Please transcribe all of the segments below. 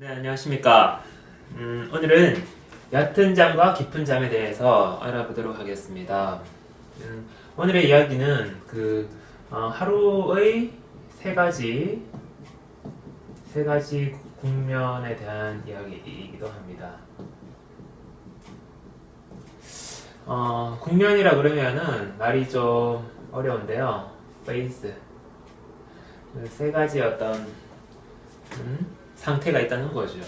네, 안녕하십니까. 오늘은 얕은 잠과 깊은 잠에 대해서 알아보도록 하겠습니다. 오늘의 이야기는 하루의 세 가지 국면에 대한 이야기이기도 합니다. 국면이라 그러면은 말이 좀 어려운데요. phase. 세 가지 어떤 상태가 있다는 거죠.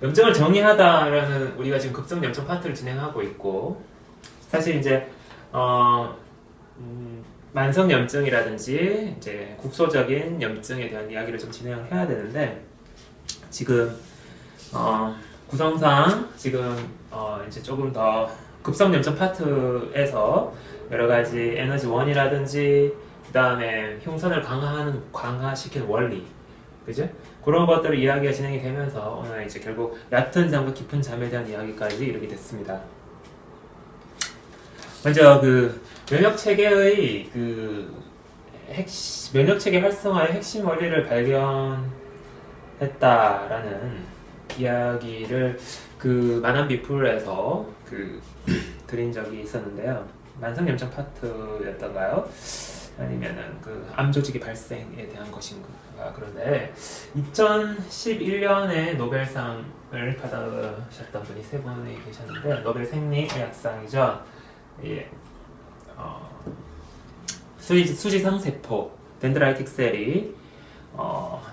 염증을 정의하다라는 우리가 지금 급성 염증 파트를 진행하고 있고, 사실 이제 만성 염증이라든지 이제 국소적인 염증에 대한 이야기를 좀 진행을 해야 되는데, 지금 구성상 지금 이제 조금 더 급성 염증 파트에서 여러 가지 에너지 원이라든지 그 다음에 흉선을 강화시키는 원리, 그죠? 그런 것들을 이야기가 진행이 되면서 오늘 이제 결국 얕은 잠과 깊은 잠에 대한 이야기까지 이르게 됐습니다. 먼저 면역 체계의 면역 체계 활성화의 핵심 원리를 발견했다라는 이야기를 만한 비풀에서 드린 적이 있었는데요. 만성 염증 파트였던가요? 아니면은 암 조직의 발생에 대한 것인가. 그런데 2011년에 노벨상을 받으셨던 분이 세 분이 계셨는데, 노벨 생리의학상이죠. 예. 수지성 세포 덴드라이틱 셀이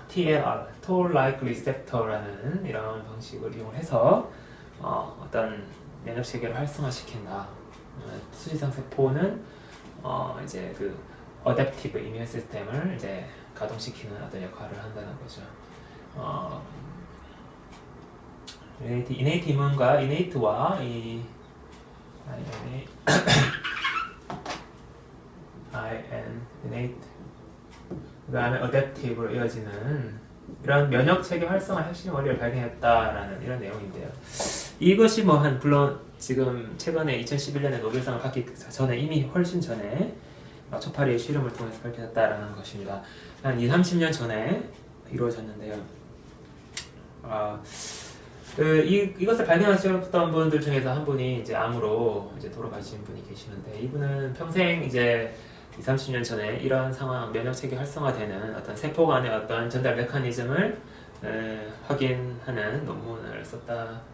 TLR, Toll-like Receptor라는 이런 방식을 이용해서 어떤 면역 체계를 활성화시킨다. 수지성 세포는 이제 어댑티브 이뮤 시스템을 이제 가동시키는 어떤 역할을 한다는 거죠. 이네이트 이문과 이네이트와 이네이트 그 다음에 어댑티브로 이어지는 이런 면역 체계 활성화 핵심 원리를 발견했다라는 이런 내용인데요. 이것이 물론 지금 최근에 2011년에 노벨상을 받기 전에 이미 훨씬 전에 초파리의 실험을 통해서 밝혀졌다라는 것입니다. 한 20-30년 전에 이루어졌는데요. 이것을 발견하셨던 분들 중에서 한 분이 이제 암으로 이제 돌아가신 분이 계시는데, 이분은 평생 이제 20-30년 전에 이런 상황, 면역 체계 활성화되는 어떤 세포 간의 어떤 전달 메커니즘을 확인하는 논문을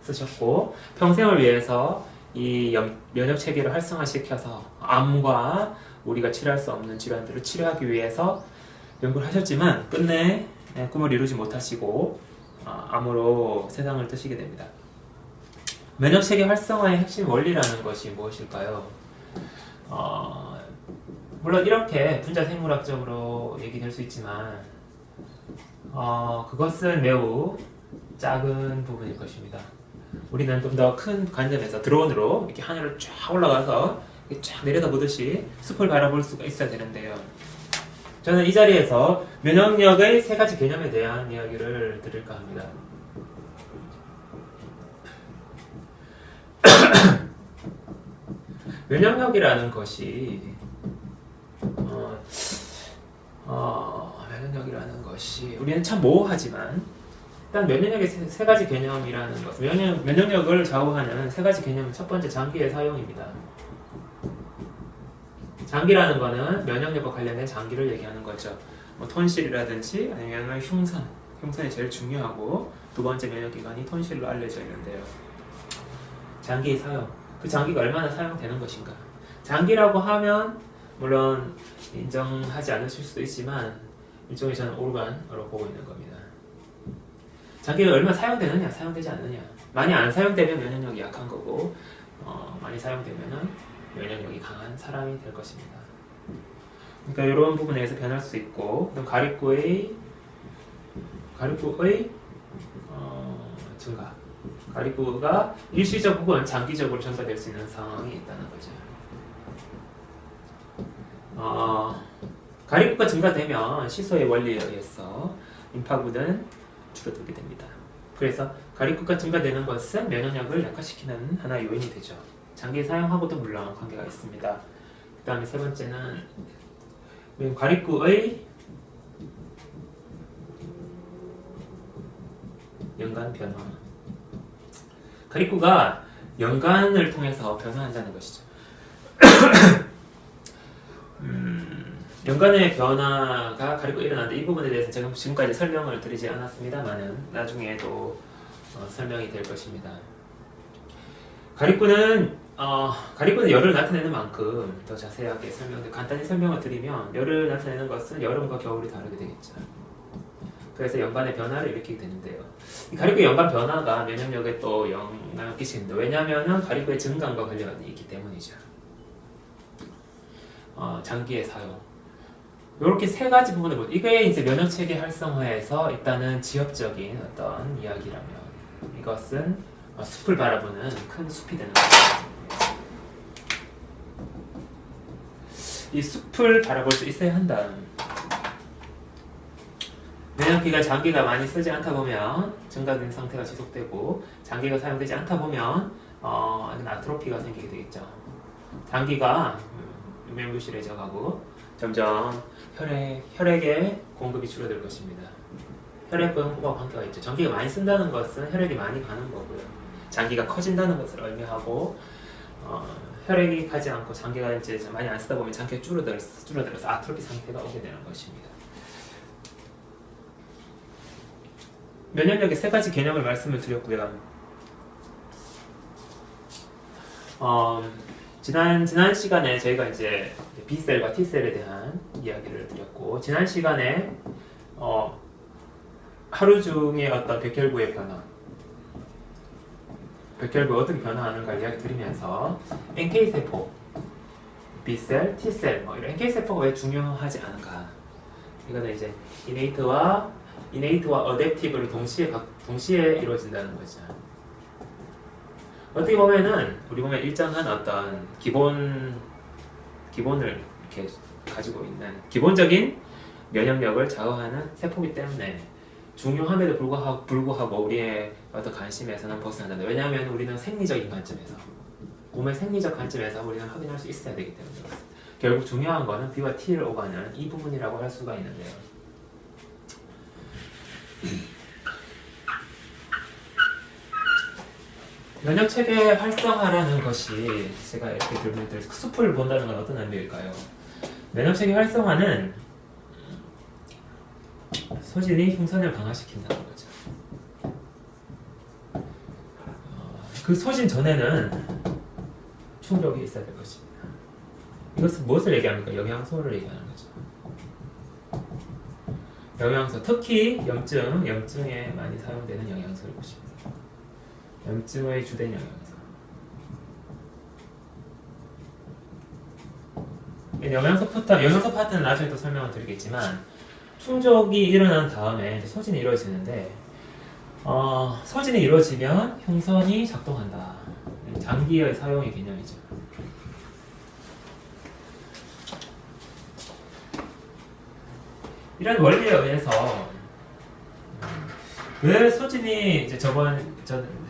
쓰셨고, 평생을 위해서 이 면역 체계를 활성화시켜서 암과 우리가 치료할 수 없는 질환들을 치료하기 위해서 연구를 하셨지만 끝내 꿈을 이루지 못하시고 암으로 세상을 뜨시게 됩니다. 면역 체계 활성화의 핵심 원리라는 것이 무엇일까요? 물론 이렇게 분자 생물학적으로 얘기될 수 있지만 그것은 매우 작은 부분일 것입니다. 우리는 좀 더 큰 관점에서 드론으로 이렇게 하늘을 쫙 올라가서 쫙 내려다보듯이 숲을 바라볼 수가 있어야 되는데요. 저는 이 자리에서 면역력의 세 가지 개념에 대한 이야기를 드릴까 합니다. 면역력이라는 것이 면역력이라는 것이 우리는 참 모호하지만, 일단 면역력의 세 가지 개념이라는 것, 면역력을 좌우하는 세 가지 개념은 첫 번째 장기의 사용입니다. 장기라는 거는 면역력과 관련된 장기를 얘기하는 거죠. 톤실이라든지 아니면 흉선이 제일 중요하고 두 번째 면역기관이 톤실로 알려져 있는데요. 장기의 사용, 그 장기가 얼마나 사용되는 것인가. 장기라고 하면 물론 인정하지 않으실 수도 있지만 일종의 저는 오르간으로 보고 있는 겁니다. 장기가 얼마나 사용되느냐, 사용되지 않느냐. 많이 안 사용되면 면역력이 약한 거고, 많이 사용되면은 면역력이 강한 사람이 될 것입니다. 그러니까 이런 부분에서 변할 수 있고, 그럼 가립구의 증가, 가립구가 일시적 혹은 장기적으로 증가될 수 있는 상황이 있다는 거죠. 가립구가 증가되면 시소의 원리에 의해서 림파구는 줄어들게 됩니다. 그래서 가립구가 증가되는 것은 면역력을 약화시키는 하나의 요인이 되죠. 장기 사용하고도 물론 관계가 있습니다. 그 다음에 세 번째는 가립구의 연간 변화. 가리구가 연간을 통해서 변화한다는 것이죠. 연간의 변화가 가리고 일어나는데 이 부분에 대해서 제가 지금까지 설명을 드리지 않았습니다만은 나중에 또 설명이 될 것입니다. 가리구는 열을 나타내는 만큼 더 자세하게 간단히 설명을 드리면 열을 나타내는 것은 여름과 겨울이 다르게 되겠죠. 그래서 연간의 변화를 일으키게 되는데요. 이 가리구의 연간 변화가 면역력에 또 영향을 끼치는데 왜냐하면 가리구의 증감과 관련이 있기 때문이죠. 장기의 사용. 이렇게 세 가지 부분을 보죠. 이게 이제 면역체계 활성화에서 일단은 지엽적인 어떤 이야기라면 이것은 숲을 바라보는 큰 숲이 되는 거죠. 이 숲을 바라볼 수 있어야 한다. 면역기가 장기가 많이 쓰지 않다 보면 증가된 상태가 지속되고 장기가 사용되지 않다 보면 아트로피가 생기게 되겠죠. 장기가 유명무실해져 가고 점점 혈액의 공급이 줄어들 것입니다. 혈액과 관계가 있죠. 장기가 많이 쓴다는 것은 혈액이 많이 가는 거고요. 장기가 커진다는 것을 의미하고 혈액이 가지 않고 장기가 이제 많이 안 쓰다 보면 장기가 줄어들어서 아트로피 상태가 오게 되는 것입니다. 면역력의 세 가지 개념을 말씀을 드렸고요. 지난 시간에 저희가 이제 B셀과 T셀에 대한 이야기를 드렸고, 지난 시간에 하루 중에 어떤 백혈구의 변화, 백혈구가 어떻게 변화하는가 이야기 드리면서 NK세포, B셀, T셀, 이런 NK세포가 왜 중요하지 않은가, 이거는 이제 이네이트와 어댑티브를 동시에 이루어진다는 거죠. 어떻게 보면은 우리 몸에 일정한 어떤 기본을 이렇게 가지고 있는 기본적인 면역력을 좌우하는 세포이기 때문에 중요함에도 불구하고 우리의 어떤 관심에서는 벗어난다. 왜냐하면 우리는 생리적인 관점에서, 몸의 생리적 관점에서 우리는 확인할 수 있어야 되기 때문에 그렇습니다. 결국 중요한 거는 B와 T를 오가는 이 부분이라고 할 수가 있는데요. 면역체계 활성화라는 것이 제가 이렇게 들면 숲을 본다는 건 어떤 의미일까요? 면역체계 활성화는 소진이 흉선을 강화시킨다는 거죠. 그 소진 전에는 충족이 있어야 될 것입니다. 이것은 무엇을 얘기합니까? 영양소를 얘기하는 거죠. 영양소, 특히 염증에 많이 사용되는 영양소일 것입니다. 염증의 주된 영양소. 영양소 파트는 나중에 또 설명을 드리겠지만, 충족이 일어난 다음에 소진이 이루어지는데, 소진이 이루어지면 흉선이 작동한다. 장기의 사용의 개념이죠. 이런 원리에 의해서 왜 소진이 이제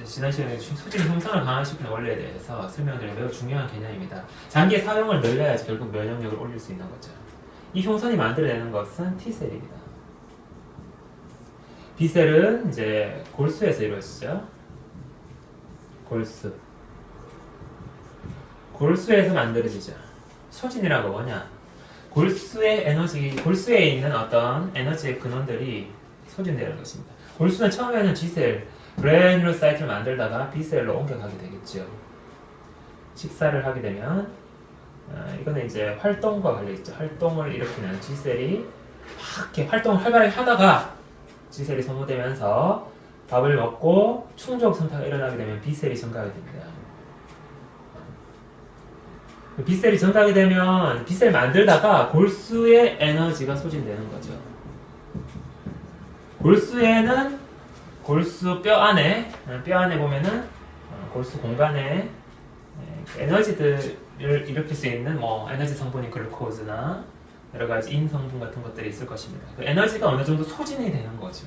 지난 시간에 소진 형성을 강화시키는 원리에 대해서 설명드린 매우 중요한 개념입니다. 장기의 사용을 늘려야지 결국 면역력을 올릴 수 있는 거죠. 이 형선이 만들어내는 것은 T셀입니다. B셀은 이제 골수에서 이루어지죠. 골수에서 만들어지죠. 소진이라고 뭐냐? 골수에 있는 어떤 에너지의 근원들이 소진되는 것입니다. 골수는 처음에는 G셀, 그래놀로사이트를 만들다가 B셀로 옮겨가게 되겠죠. 식사를 하게 되면 이거는 이제 활동과 관련있죠. 활동을 일으키는 G셀이 막 이렇게 활동을 활발하게 하다가 G셀이 소모되면서 밥을 먹고 충족 상태가 일어나게 되면 B셀이 증가하게 됩니다. B셀이 증가하게 되면 B셀 만들다가 골수의 에너지가 소진되는 거죠. 골수에는 골수 뼈 안에 보면은 골수 공간에 에너지들을 일으킬 수 있는 에너지 성분인 글루코즈나 여러 가지 인 성분 같은 것들이 있을 것입니다. 그 에너지가 어느 정도 소진이 되는 거죠.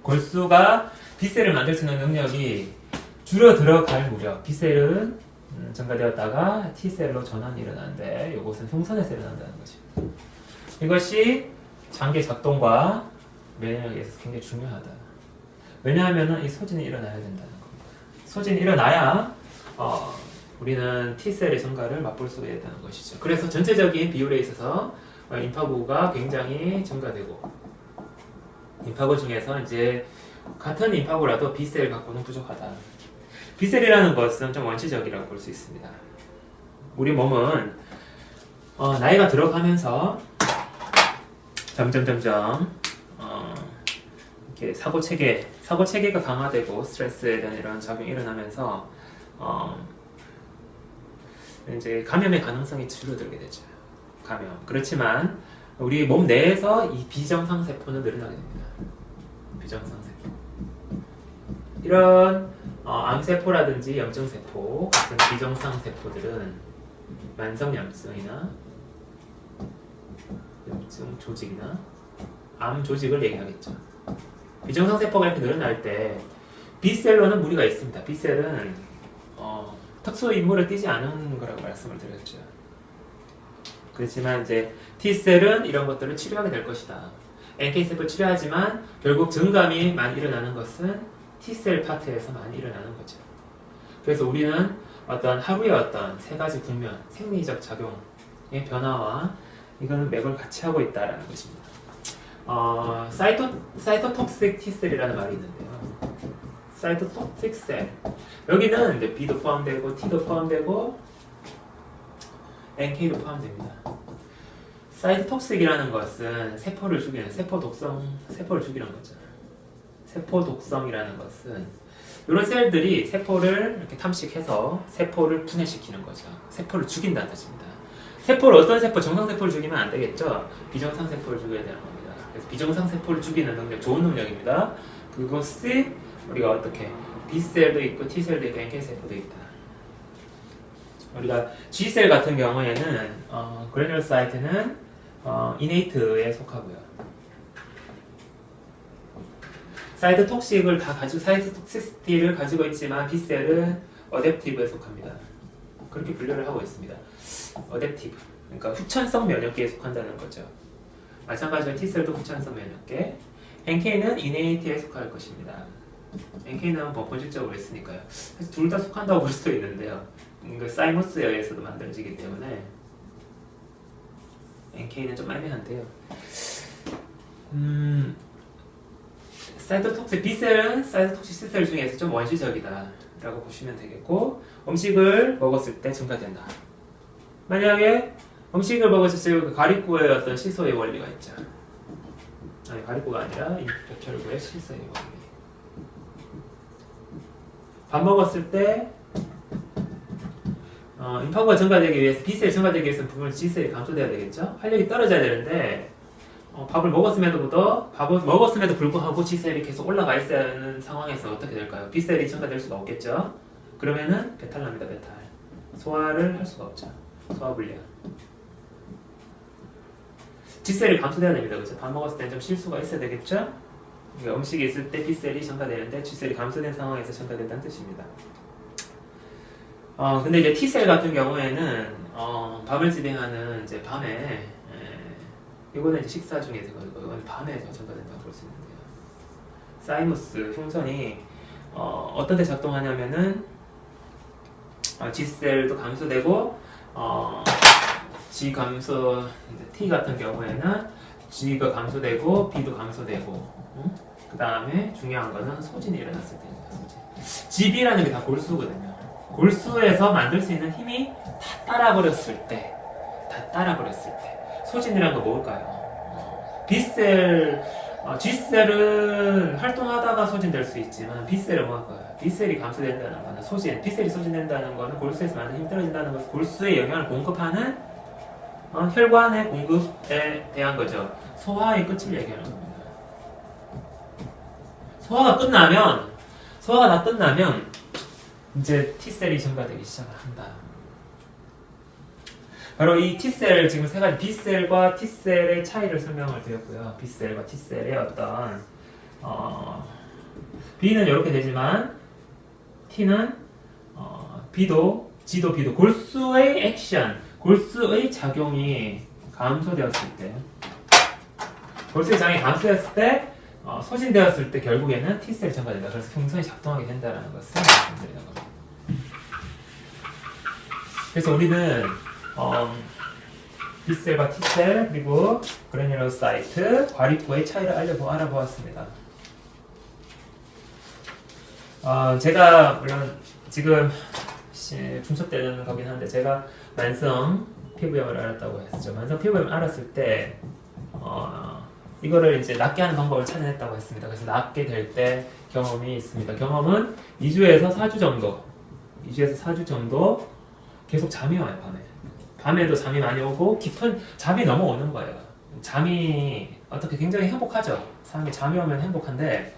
골수가 B셀을 만들 수 있는 능력이 줄어 들어갈 무렵 B셀은 증가되었다가 T셀로 전환이 일어나는데 이것은 흉선에서 일어난다는 것입니다. 이것이 장기 작동과 면역력에 있어서 굉장히 중요하다. 왜냐하면은 이 소진이 일어나야 된다는 겁니다. 소진이 일어나야 우리는 T셀의 증가를 맛볼 수가 있다는 것이죠. 그래서 전체적인 비율에 있어서 임파구가 굉장히 증가되고, 임파구 중에서 이제 같은 임파구라도 B셀 갖고는 부족하다. B셀이라는 것은 좀 원시적이라고 볼 수 있습니다. 우리 몸은 나이가 들어가면서 점점 이렇게 사고 체계가 강화되고 스트레스에 대한 이런 작용이 일어나면서 이제 감염의 가능성이 줄어들게 되죠. 감염. 그렇지만 우리 몸 내에서 이 비정상 세포는 늘어나게 됩니다. 비정상 세포. 이런 암세포라든지 염증세포 같은 비정상 세포들은 만성염증이나 염증 조직이나 암 조직을 얘기하겠죠. 비정상 세포가 이렇게 늘어날 때 B셀로는 무리가 있습니다. B셀은 특수 임무를 띠지 않은 거라고 말씀을 드렸죠. 그렇지만 이제 T셀은 이런 것들을 치료하게 될 것이다. NK세포 치료하지만 결국 증감이 많이 일어나는 것은 T셀 파트에서 많이 일어나는 거죠. 그래서 우리는 어떤 하루의 어떤 세 가지 국면, 생리적 작용의 변화와 이거는 맥을 같이 하고 있다라는 것입니다. 사이토톡식 T셀이라는 말이 있는데요. 사이토톡식 셀. 여기는 이제 B도 포함되고 T도 포함되고 NK도 포함됩니다. 사이토톡식이라는 것은 세포를 죽이는 세포를 죽이는 거죠. 세포 독성이라는 것은 이런 셀들이 세포를 이렇게 탐식해서 세포를 분해시키는 거죠. 세포를 죽인다는 뜻입니다. 세포를 어떤 세포, 정상세포를 죽이면 안 되겠죠. 비정상세포를 죽여야 되는 겁니다. 그래서 비정상세포를 죽이는 능력, 좋은 능력입니다. 그것이 우리가 어떻게 B셀도 있고 T셀도 있고 NK세포도 있다. 우리가 G셀 같은 경우에는 그래놀사이트는 이네이트에 속하고요. 사이토톡식을 다 가지고 사이토톡시티를 가지고 있지만 B셀은 어댑티브에 속합니다. 그렇게 분류를 하고 있습니다. 어댑티브, 그러니까 후천성 면역계에 속한다는 거죠. 마찬가지로 T셀도 후천성 면역계, NK는 이네이트에 속할 것입니다. NK는 뭐 본질적으로 있으니까요. 그래서 둘 다 속한다고 볼 수도 있는데요. 사이머스에 의해서도 만들어지기 때문에 NK는 좀 애매한데요. 사이토톡식 B셀은 사이토톡식 C셀 중에서 좀 원시적이다 라고 보시면 되겠고, 음식을 먹었을 때 증가된다. 만약에 음식을 먹었을 때 가리구의 어떤 시소의 원리가 있죠. 아니, 가리구가 아니라 혈구의 시소의 원리. 밥 먹었을 때 임파구가 증가되기 위해서 B셀이 증가되기 위해서 부분 G셀이 감소돼야 되겠죠. 활력이 떨어져야 되는데 밥을 먹었음에도 불구하고 G셀이 계속 올라가 있어야 하는 상황에서 어떻게 될까요? B셀이 증가될 수가 없겠죠. 그러면은 배탈 납니다. 배탈. 소화를 할 수가 없죠. 소화불량. G셀이 감소돼야 됩니다. 그렇죠? 밥 먹었을 때 좀 실수가 있어야 되겠죠. 그러니까 음식이 있을 때 B셀이 증가되는데 G셀이 감소된 상황에서 증가된다는 뜻입니다. 근데 이제 T셀 같은 경우에는 밤을 지탱하는 이제 밤에 이거는 이제 식사 중에 이건 밤에 증가된다고 볼 수 있는데요. 사이무스 흉선이 어떤 데 작동하냐면은 G셀도 감소되고 G 감소 T 같은 경우에는 G가 감소되고 B도 감소되고 그 다음에 중요한 거는 소진이 일어났을 때입니다. 소진. GB라는 게 다 골수거든요. 골수에서 만들 수 있는 힘이 다 따라버렸을 때 소진이라는 거 뭘까요? B셀, G셀은 활동하다가 소진될 수 있지만 B셀은 뭘까요? B셀이 감소된다는 거는 소진, B셀이 소진된다는 거는 골수에서 많은 힘이 떨어진다는 것은 골수에 영향을 공급하는 혈관의 공급에 대한 거죠. 소화의 끝을 얘기하는 겁니다. 소화가 다 끝나면 이제 T셀이 증가되기 시작을 한다. 바로 이 T셀, 지금 세 가지 B셀과 T셀의 차이를 설명을 드렸고요. B셀과 T셀의 어떤 B는 이렇게 되지만 T는 B도 G도 B도 골수의 액션, 골수의 작용이 감소되었을 때, 골수의 작용이 감소되었을 때 소진되었을 때 결국에는 T셀이 증가된다. 그래서 흉선이 작동하게 된다는 것을 말씀드리는 겁니다. 그래서 우리는 B셀과 T셀 그리고 그래뉴로사이트, 과립구의 차이를 알아보았습니다. 제가 물론 지금 중첩 때는 거긴 한데 제가 만성 피부염을 알았다고 했었죠. 만성 피부염을 알았을 때 이거를 이제 낫게 하는 방법을 찾아냈다고 했습니다. 그래서 낫게 될 때 경험이 있습니다. 경험은 2주에서 4주 정도, 2주에서 4주 정도 계속 잠이 와요. 밤에도 잠이 많이 오고 깊은 잠이 넘어오는 거예요. 잠이 어떻게 굉장히 행복하죠. 사람이 잠이 오면 행복한데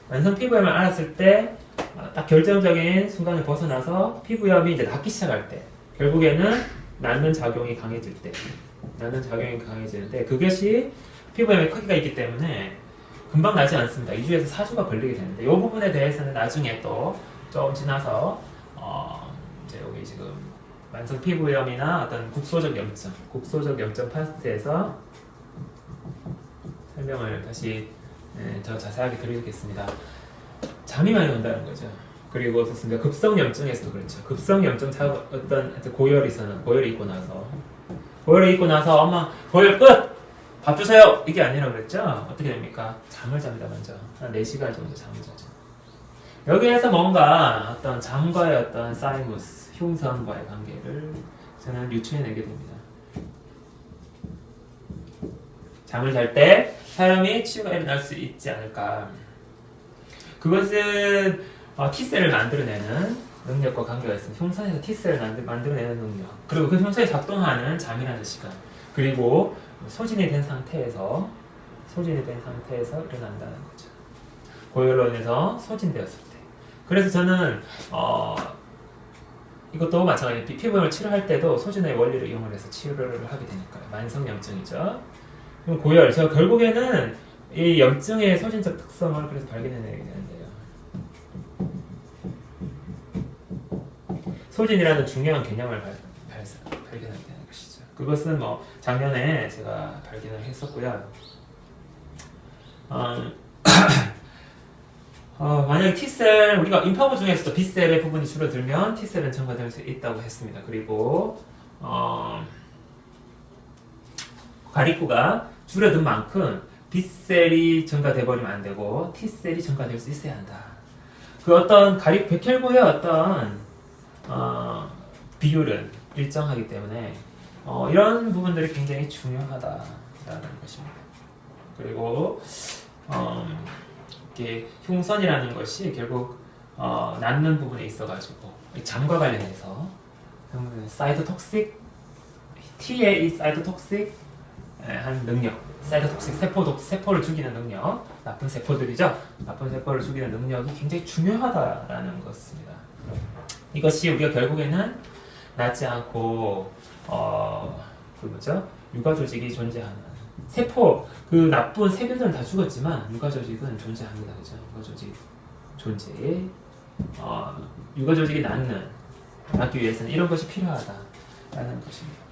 만성 피부염을 알았을 때 딱 결정적인 순간을 벗어나서 피부염이 이제 낫기 시작할 때 결국에는 낫는 작용이 강해지는데 그것이 피부염의 크기가 있기 때문에 금방 나지 않습니다. 2주에서 4주가 걸리게 되는데 이 부분에 대해서는 나중에 또 조금 지나서 이제 여기 지금 만성 피부염이나 어떤 국소적 염증 파스트에서 설명을 다시 더 자세하게 드리겠습니다. 잠이 많이 온다는 거죠. 그리고 좋습니다. 급성 염증에서도 그렇죠. 급성 염증 어떤 고열이 있고 나서 엄마 고열 끝! 밥 주세요! 이게 아니라 그랬죠? 어떻게 됩니까? 잠을 잡니다 먼저. 한 4시간 정도 잠을 자죠. 여기에서 뭔가 어떤 잠과의 어떤 사이무스, 흉선과의 관계를 저는 유추해내게 됩니다. 잠을 잘 때 사람이 치유가 일어날 수 있지 않을까. 그것은 T셀을 만들어내는 능력과 관계가 있습니다. 흉선에서 T셀을 만들어내는 능력, 그리고 그 흉선이 작동하는 잠이라는 시간, 그리고 소진이 된 상태에서 일어난다는 거죠. 고열로 인해서 소진되었을 때. 그래서 저는 이것도 마찬가지. 피부염을 치료할 때도 소진의 원리를 이용을 해서 치료를 하게 되니까요. 만성염증이죠. 그럼 고열, 제가 결국에는 이 염증의 소진적 특성을 그래서 발견해내게 되는데요. 소진이라는 중요한 개념을 발견하게 되는 것이죠. 그것은 작년에 제가 발견을 했었고요. 만약에 T셀, 우리가 임파부 중에서도 B셀의 부분이 줄어들면 T셀은 증가될 수 있다고 했습니다. 그리고 과립구가 줄어든 만큼 B셀이 증가돼버리면 안 되고 T셀이 증가될 수 있어야 한다. 그 어떤 백혈구의 어떤 비율은 일정하기 때문에 이런 부분들이 굉장히 중요하다라는 것입니다. 그리고 이렇게 흉선이라는 것이 결국 낫는 부분에 있어가지고 잠과 관련해서 사이토톡식 T의 이 사이토톡식 한 능력, 사이토톡식 세포를 죽이는 능력, 나쁜 세포들이죠. 나쁜 세포를 죽이는 능력이 굉장히 중요하다라는 것입니다. 이것이 우리가 결국에는 낫지 않고 유가 조직이 존재하는 세포, 그 나쁜 세균들은 다 죽었지만 유가 조직은 존재합니다. 그죠? 유가 조직 존재. 유가 조직이 낫기 위해서는 이런 것이 필요하다라는 것입니다.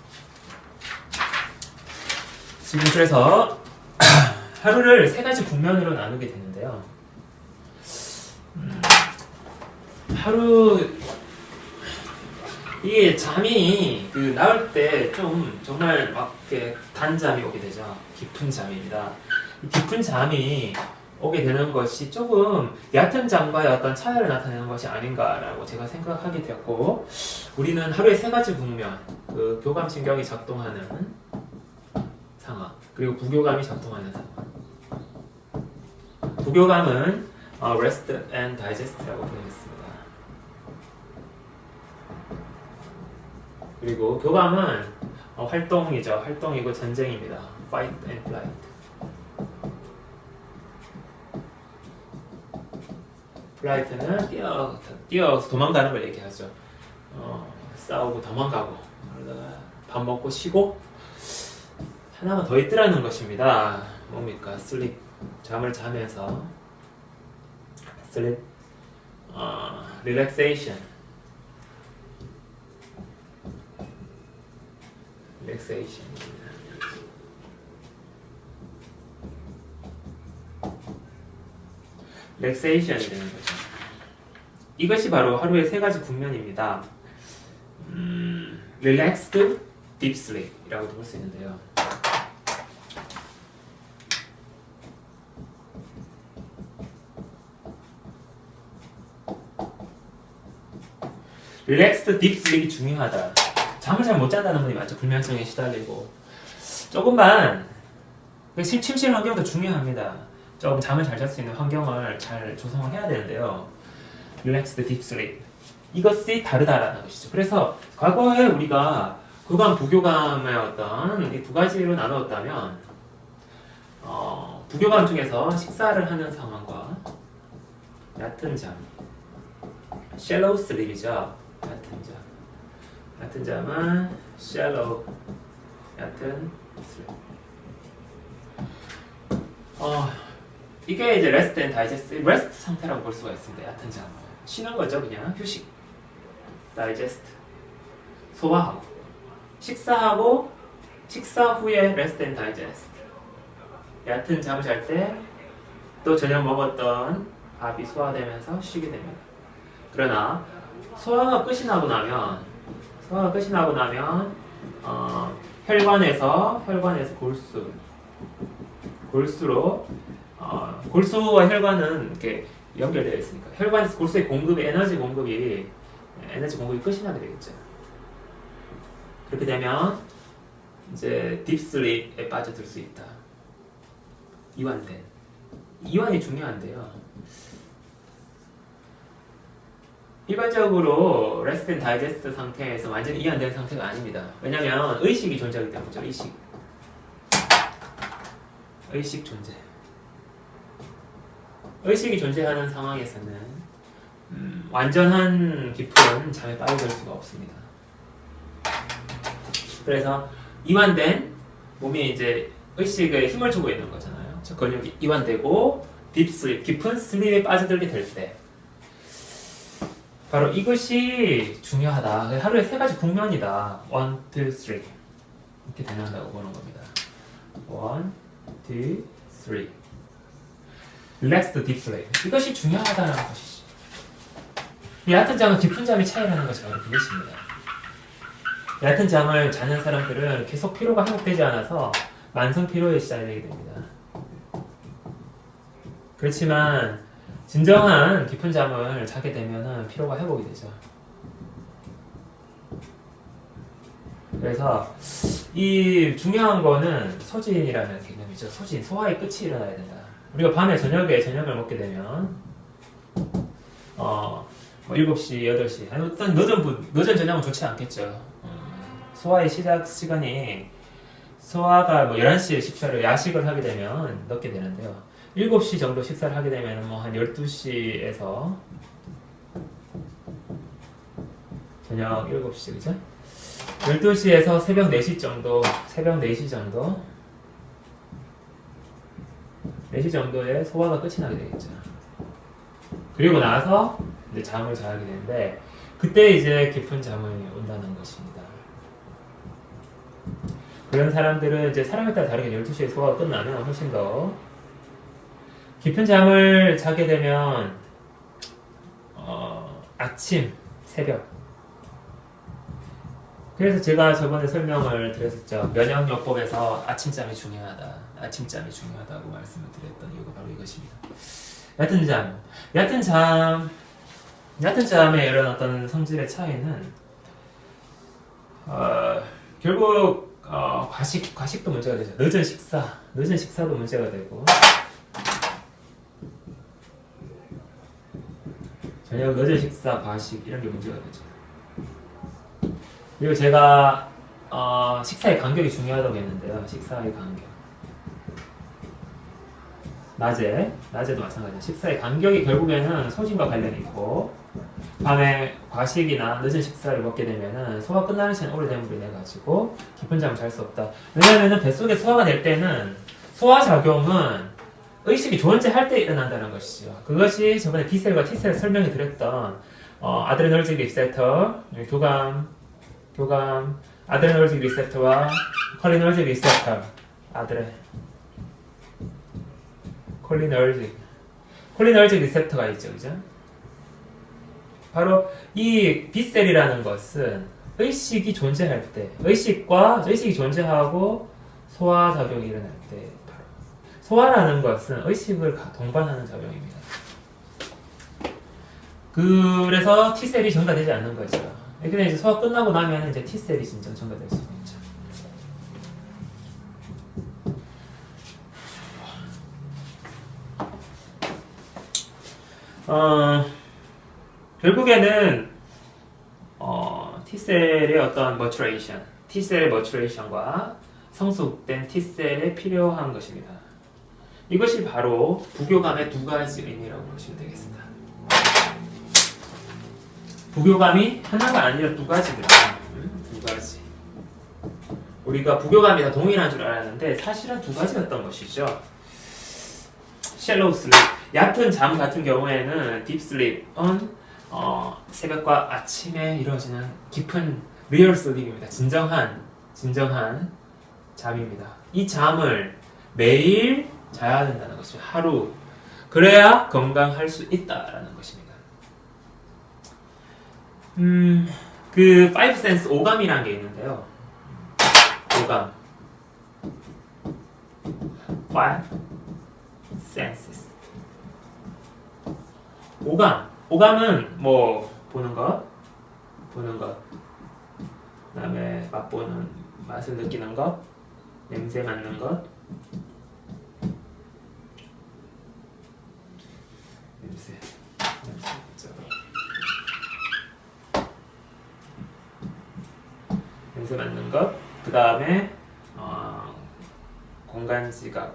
지금 그래서 하루를 3가지 국면으로 나누게 되는데요. 하루 이게 잠이 나올 때 좀 정말 막 이렇게 단잠이 오게 되죠. 깊은 잠입니다. 깊은 잠이 오게 되는 것이 조금 얕은 잠과의 어떤 차이를 나타내는 것이 아닌가라고 제가 생각하게 되었고, 우리는 하루에 3가지 국면, 그 교감신경이 작동하는 상황, 그리고 부교감이 작동하는 상황. 부교감은 rest and digest라고 표현했습니다. 그리고 교감은 활동이고 전쟁입니다. fight and flight. flight는 뛰어서 도망가는 걸 얘기하죠. 싸우고 도망가고, 그러다가 밥 먹고 쉬고, 하나가 더 있더라는 것입니다. 뭡니까? sleep. 잠을 자면서 sleep, relaxation. 렉세이션이 되는 거죠. 이것이 바로 하루의 세 가지 국면입니다. relaxed, deep sleep이라고도 볼 수 있는데요. relaxed, deep sleep이 중요하다. 잠을 잘 못 잔다는 분이 많죠. 불면증에 시달리고 조금만 침실 환경도 중요합니다. 조금 잠을 잘 잘 수 있는 환경을 잘 조성을 해야 되는데요. relaxed, deep sleep 이것이 다르다라는 것이죠. 그래서 과거에 우리가 교감, 부교감의 어떤 이 두 가지로 나누었다면 부교감 중에서 식사를 하는 상황과 얕은 잠, shallow sleep이죠. 얕은 잠은 shallow, 얕은 sleep. 이게 이제 rest and digest, rest 상태라고 볼 수가 있습니다. 얕은 잠, 쉬는 거죠. 그냥 휴식. digest, 소화하고, 식사하고 식사 후에 rest and digest. 얕은 잠을 잘 때 또 저녁 먹었던 밥이 소화되면서 쉬게 됩니다. 그러나 소화가 끝이 나고 나면 혈관에서 골수로 골수와 혈관은 이렇게 연결되어 있으니까 혈관에서 골수의 에너지 공급이 끝이 나게 되겠죠. 그렇게 되면 이제 딥슬립에 빠져들 수 있다. 이완이 중요한데요. 일반적으로 rest and digest 상태에서 완전히 이완된 상태가 아닙니다. 왜냐하면 의식이 존재하기 때문이죠. 의식 존재. 의식이 존재하는 상황에서는 완전한 깊은 잠에 빠져들 수가 없습니다. 그래서 이완된 몸이 이제 의식에 힘을 주고 있는 거잖아요. 저 근육이 이완되고 딥슬립, 깊은 슬립에 빠져들게 될 때 바로 이것이 중요하다. 하루에 세 가지 국면이다. 1, 2, 3 이렇게 되는다고 보는 겁니다. 1, 2, 3 Relaxed deep sleep. 이것이 중요하다는 것이죠. 얕은 잠은 깊은 잠이 차이라는 것을 알고 계십니다. 얕은 잠을 자는 사람들은 계속 피로가 회복되지 않아서 만성 피로에 시달리게 됩니다. 그렇지만 진정한 깊은 잠을 자게 되면 피로가 회복이 되죠. 그래서 이 중요한 거는 소진이라는 개념이죠. 소진, 소화의 끝이 일어나야 된다. 우리가 밤에 저녁을 먹게 되면 7시, 8시 어떤 늦은 저녁은 좋지 않겠죠. 소화의 시작 시간이 소화가 11시에 식사를 야식을 하게 되면 늦게 되는데요. 7시 정도 식사를 하게 되면 한 12시에서 저녁 7시, 그죠? 12시에서 새벽 4시 정도 4시 정도에 소화가 끝이 나게 되겠죠. 그리고 나서 이제 잠을 자게 되는데 그때 이제 깊은 잠을 온다는 것입니다. 그런 사람들은 이제 사람에 따라 다르게 12시에 소화가 끝나면 훨씬 더 깊은 잠을 자게 되면 아침, 새벽. 그래서 제가 저번에 설명을 드렸었죠. 면역요법에서 아침잠이 중요하다고 말씀을 드렸던 이유가 바로 이것입니다. 얕은 잠의 이런 어떤 성질의 차이는 결국 과식도 문제가 되죠. 늦은 식사도 문제가 되고 저녁 늦은 식사, 과식 이런 게 문제가 되죠. 그리고 제가 식사의 간격이 중요하다고 했는데요. 식사의 간격. 낮에도 마찬가지예요. 식사의 간격이 결국에는 소진과 관련이 있고 밤에 과식이나 늦은 식사를 먹게 되면은 소화 끝나는 시간이 오래됨으로 인해 가지고 깊은 잠을 잘 수 없다. 왜냐하면은 뱃속에 소화가 될 때는 소화 작용은 의식이 존재할 때 일어난다는 것이죠. 그것이 저번에 B셀과 T셀 설명해 드렸던 아드레널직 리셉터, 교감, 아드레널직 리셉터와 콜리너직 리셉터, 콜리너직. 콜리너지क 리셉터가 있죠, 그죠? 바로 이 B셀이라는 것은 의식이 존재할 때, 의식이 존재하고 소화작용이 일어날 때, 바로 소화라는 것은 의식을 동반하는 작용입니다. 그래서 T셀이 증가되지 않는 거죠. 근데 이제 소화 끝나고 나면 이제 T셀이 진짜 증가될 수가 있죠. 결국에는 T셀의 어떤 머추레이션, T셀의 머추레이션과 성숙된 T셀에 필요한 것입니다. 이것이 바로 부교감의 두 가지 의미라고 보시면 되겠습니다. 부교감이 하나가 아니라 두 가지입니다. 두 가지. 우리가 부교감이 다 동일한 줄 알았는데 사실은 두 가지였던 것이죠. 샬로우 슬립, 얕은 잠 같은 경우에는 딥 슬립은 새벽과 아침에 이루어지는 깊은 리얼 슬립입니다. 진정한 잠입니다. 이 잠을 매일 자야 된다는 것이죠. 하루. 그래야 건강할 수 있다라는 것입니다. 그 파이브 센스 오감이라는 게 있는데요. 오감. Five senses. 오감은 뭐 보는 것, 그다음에 맛보는 맛을 느끼는 것, 냄새 맡는 것, 냄새 맡는 것, 그 다음에 공간지각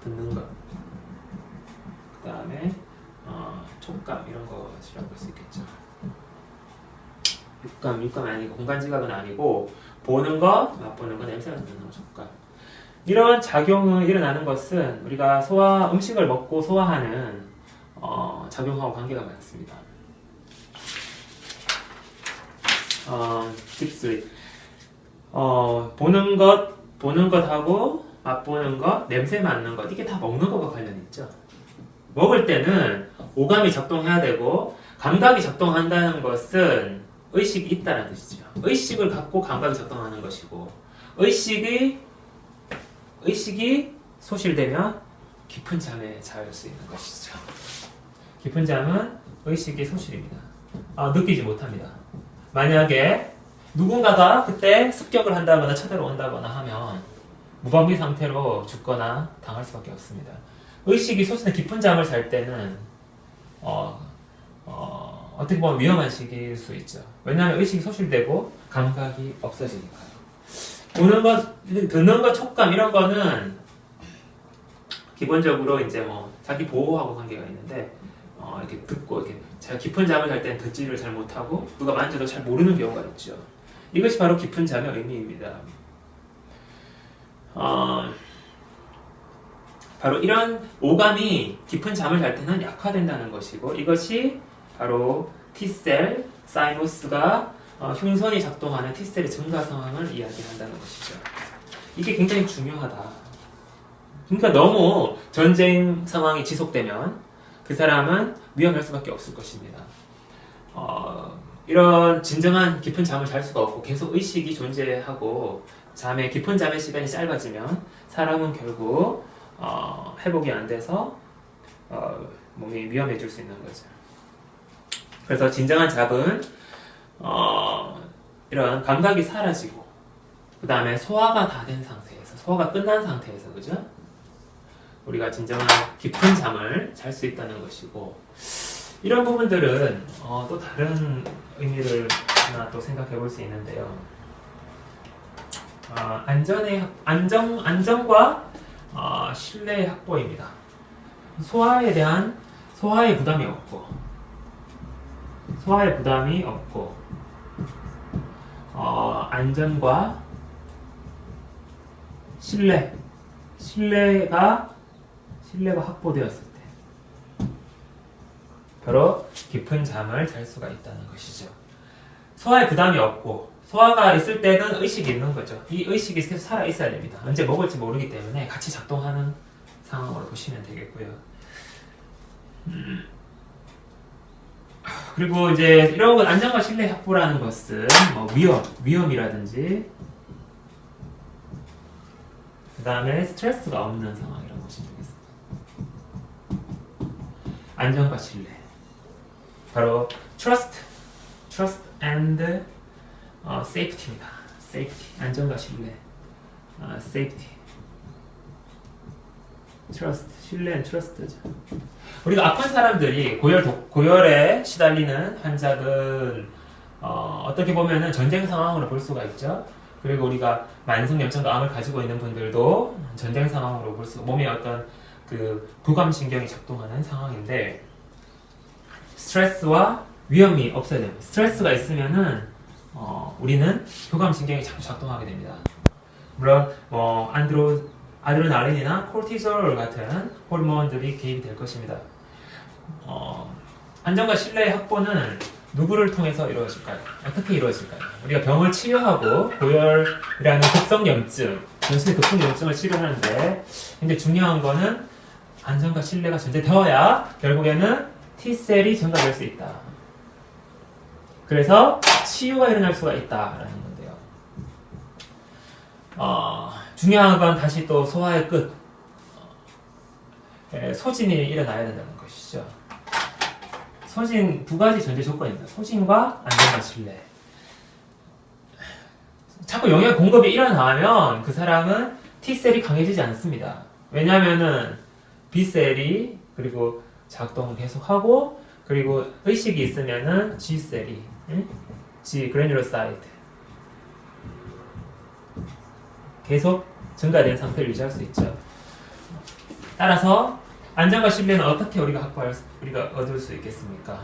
듣는 것, 그 다음에 촉감 이런 것이라고 볼 수 있겠죠. 육감 아니고 공간지각은 아니고 보는 것, 맛보는 것, 냄새 맡는 것, 촉감. 이런 작용이 일어나는 것은 우리가 음식을 먹고 소화하는 작용하고 관계가 많습니다. 딥슬립. 보는 것하고 맛보는 것, 냄새 맡는 것, 이게 다 먹는 것과 관련이 있죠. 먹을 때는 오감이 작동해야 되고 감각이 작동한다는 것은 의식이 있다는 뜻이죠. 의식을 갖고 감각이 작동하는 것이고 의식이 소실되면 깊은 잠에 잘 수 있는 것이죠. 깊은 잠은 의식의 소실입니다. 느끼지 못합니다. 만약에 누군가가 그때 습격을 한다거나 쳐들어온다거나 하면 무방비 상태로 죽거나 당할 수밖에 없습니다. 의식이 소실된 깊은 잠을 잘 때는 어떻게 보면 위험한 시기일 수 있죠. 왜냐하면 의식이 소실되고 감각이 없어지니까요. 보는 것, 듣는 것, 촉감 이런 거는 기본적으로 이제 뭐 자기 보호하고 관계가 있는데 이렇게 듣고 이렇게 잘 깊은 잠을 잘 때는 듣지를 잘 못하고 누가 만져도 잘 모르는 경우가 있죠. 이것이 바로 깊은 잠의 의미입니다. 바로 이런 오감이 깊은 잠을 잘 때는 약화된다는 것이고 이것이 바로 T셀, 사이노스가 흉선이 작동하는 T셀의 증가 상황을 이야기한다는 것이죠. 이게 굉장히 중요하다. 그러니까 너무 전쟁 상황이 지속되면 그 사람은 위험할 수밖에 없을 것입니다. 이런 진정한 깊은 잠을 잘 수가 없고 계속 의식이 존재하고 깊은 잠의 시간이 짧아지면 사람은 결국 회복이 안 돼서 몸이 위험해질 수 있는 거죠. 그래서 진정한 잠은 이런 감각이 사라지고 그 다음에 소화가 다 된 상태에서 소화가 끝난 상태에서 그죠? 우리가 진정한 깊은 잠을 잘 수 있다는 것이고 이런 부분들은 또 다른 의미를 하나 또 생각해 볼 수 있는데요. 안정과 신뢰의 확보입니다. 소화의 부담이 없고 안전과 신뢰가 확보되었을 때 바로 깊은 잠을 잘 수가 있다는 것이죠. 소화에 부담이 없고 소화가 있을 때는 의식이 있는 거죠. 이 의식이 계속 살아 있어야 됩니다. 언제 먹을지 모르기 때문에 같이 작동하는 상황으로 보시면 되겠고요. 그리고 이제 이런 것 안정과 신뢰 확보라는 것은 뭐 위험이라든지 그 다음에 스트레스가 없는 상황이라고 보시면 되겠습니다. 안정과 신뢰. 바로 trust and safety입니다. safety. 안정과 신뢰. safety. trust. 신뢰는 trust죠. 우리가 아픈 사람들이 고열에 시달리는 환자들 어떻게 보면은 전쟁 상황으로 볼 수가 있죠. 그리고 우리가 만성염증과 암을 가지고 있는 분들도 전쟁 상황으로 볼 수, 몸에 어떤 그 부감신경이 작동하는 상황인데 스트레스와 위험이 없어야 됩니다. 스트레스가 있으면은 우리는 부감신경이 자꾸 작동하게 됩니다. 물론 뭐 아드레날린이나 코르티솔 같은 호르몬들이 개입이 될 것입니다. 안정과 신뢰의 확보는 누구를 통해서 이루어질까요? 어떻게 이루어질까요? 우리가 병을 치료하고 고열이라는 급성염증, 전신의 급성염증을 치료하는데 근데 중요한 거는 안정과 신뢰가 전제되어야 결국에는 T셀이 증가될 수 있다. 그래서 치유가 일어날 수가 있다라는 건데요. 중요한 건 다시 또 소화의 끝, 소진이 일어나야 된다는 것이죠. 소진 두 가지 전제 조건입니다. 소진과 안정과 신뢰. 자꾸 영양 공급이 일어나면 그 사람은 T셀이 강해지지 않습니다. 왜냐하면은 B셀이 그리고 작동을 계속하고 그리고 의식이 있으면은 G셀이 G 그래뉴로사이트 계속 증가된 상태를 유지할 수 있죠. 따라서 안정과 신뢰는 어떻게 우리가 얻을 수 있겠습니까?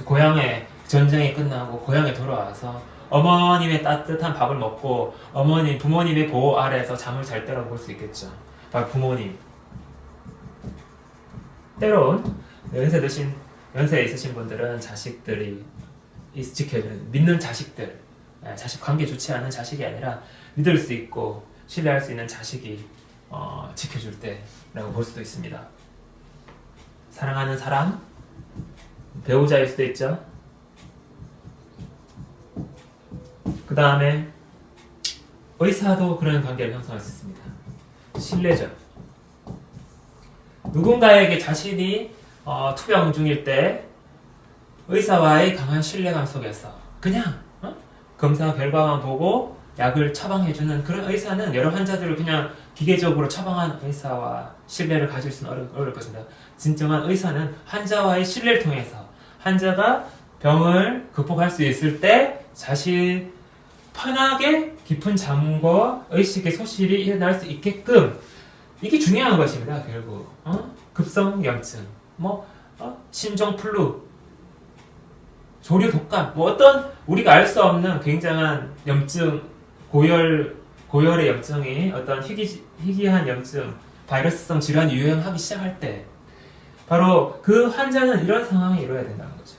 고향에 전쟁이 끝나고 고향에 돌아와서 어머님의 따뜻한 밥을 먹고 부모님의 보호 아래에서 잠을 잘 때라고 볼 수 있겠죠. 바로 부모님. 때론 연세 있으신 분들은 자식들이 지켜주는 믿는 자식들, 자식 관계 좋지 않은 자식이 아니라 믿을 수 있고 신뢰할 수 있는 자식이 지켜줄 때라고 볼 수도 있습니다. 사랑하는 사람, 배우자일 수도 있죠. 그 다음에 의사도 그런 관계를 형성할 수 있습니다. 신뢰죠. 누군가에게 자신이 투병 중일 때 의사와의 강한 신뢰감 속에서 그냥 검사 결과만 보고 약을 처방해주는 그런 의사는 여러 환자들을 그냥 기계적으로 처방한 의사와 신뢰를 가질 수는 어려울 것입니다. 진정한 의사는 환자와의 신뢰를 통해서 환자가 병을 극복할 수 있을 때 자신 편하게 깊은 잠과 의식의 소실이 일어날 수 있게끔 이게 중요한 것입니다. 결국 급성염증, 심정플루, 조류 독감, 어떤 우리가 알 수 없는 굉장한 염증, 고열의 염증이 어떤 희귀한 염증, 바이러스성 질환이 유행하기 시작할 때 바로 그 환자는 이런 상황이 이루어야 된다는 거죠.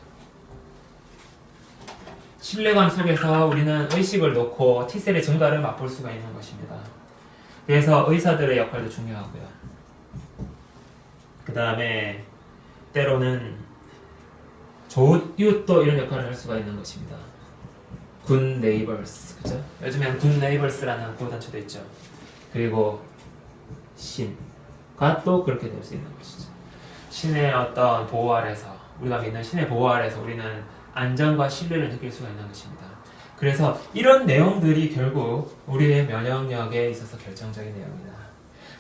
신뢰감 속에서 우리는 의식을 놓고 T셀의 증가를 맛볼 수가 있는 것입니다. 그래서 의사들의 역할도 중요하고요. 그 다음에 때로는 좋은 이웃도 이런 역할을 할 수가 있는 것입니다. Good neighbors, 그죠? 요즘에는 Good neighbors라는 구호단체도 있죠. 그리고 신과 또 그렇게 될 수 있는 것이죠. 신의 어떤 보호 아래서 우리가 믿는 신의 보호 아래서 우리는 안정과 신뢰를 느낄 수가 있는 것입니다. 그래서 이런 내용들이 결국 우리의 면역력에 있어서 결정적인 내용이다.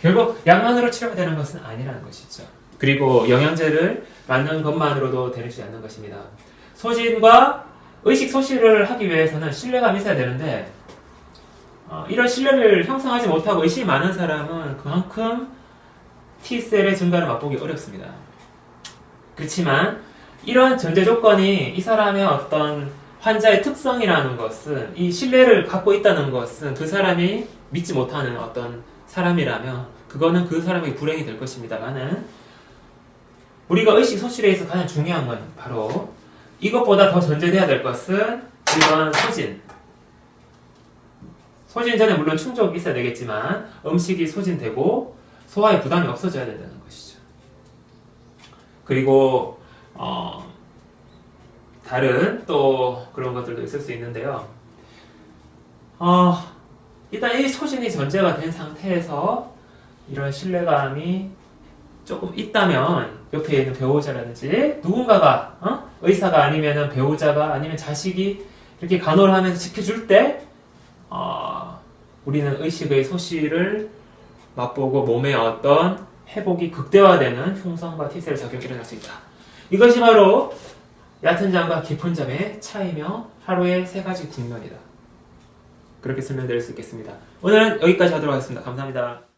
결국 약만으로 치료가 되는 것은 아니라는 것이죠. 그리고 영양제를 맞는 것만으로도 되지 않는 것입니다. 소진과 의식 소실을 하기 위해서는 신뢰감이 있어야 되는데 이런 신뢰를 형성하지 못하고 의식이 많은 사람은 그만큼 T셀의 증가를 맛보기 어렵습니다. 그렇지만 이런 전제 조건이 이 사람의 어떤 환자의 특성이라는 것은 이 신뢰를 갖고 있다는 것은 그 사람이 믿지 못하는 어떤 사람이라면 그거는 그 사람에게 불행이 될 것입니다만은 우리가 의식 소실에 있어서 가장 중요한 건 바로 이것보다 더 전제돼야 될 것은 이런 소진 전에 물론 충족이 있어야 되겠지만 음식이 소진되고 소화에 부담이 없어져야 된다는 것이죠. 그리고 다른 또 그런 것들도 있을 수 있는데요. 일단 이 소신이 전제가 된 상태에서 이런 신뢰감이 조금 있다면 옆에 있는 배우자라든지 누군가가 의사가 아니면 배우자가 아니면 자식이 이렇게 간호를 하면서 지켜줄 때 우리는 의식의 소실을 맛보고 몸의 어떤 회복이 극대화되는 흉성과 T셀 작용이 일어날 수 있다. 이것이 바로 얕은 잠과 깊은 잠의 차이며 하루의 세 가지 국면이다. 그렇게 설명드릴 수 있겠습니다. 오늘은 여기까지 하도록 하겠습니다. 감사합니다.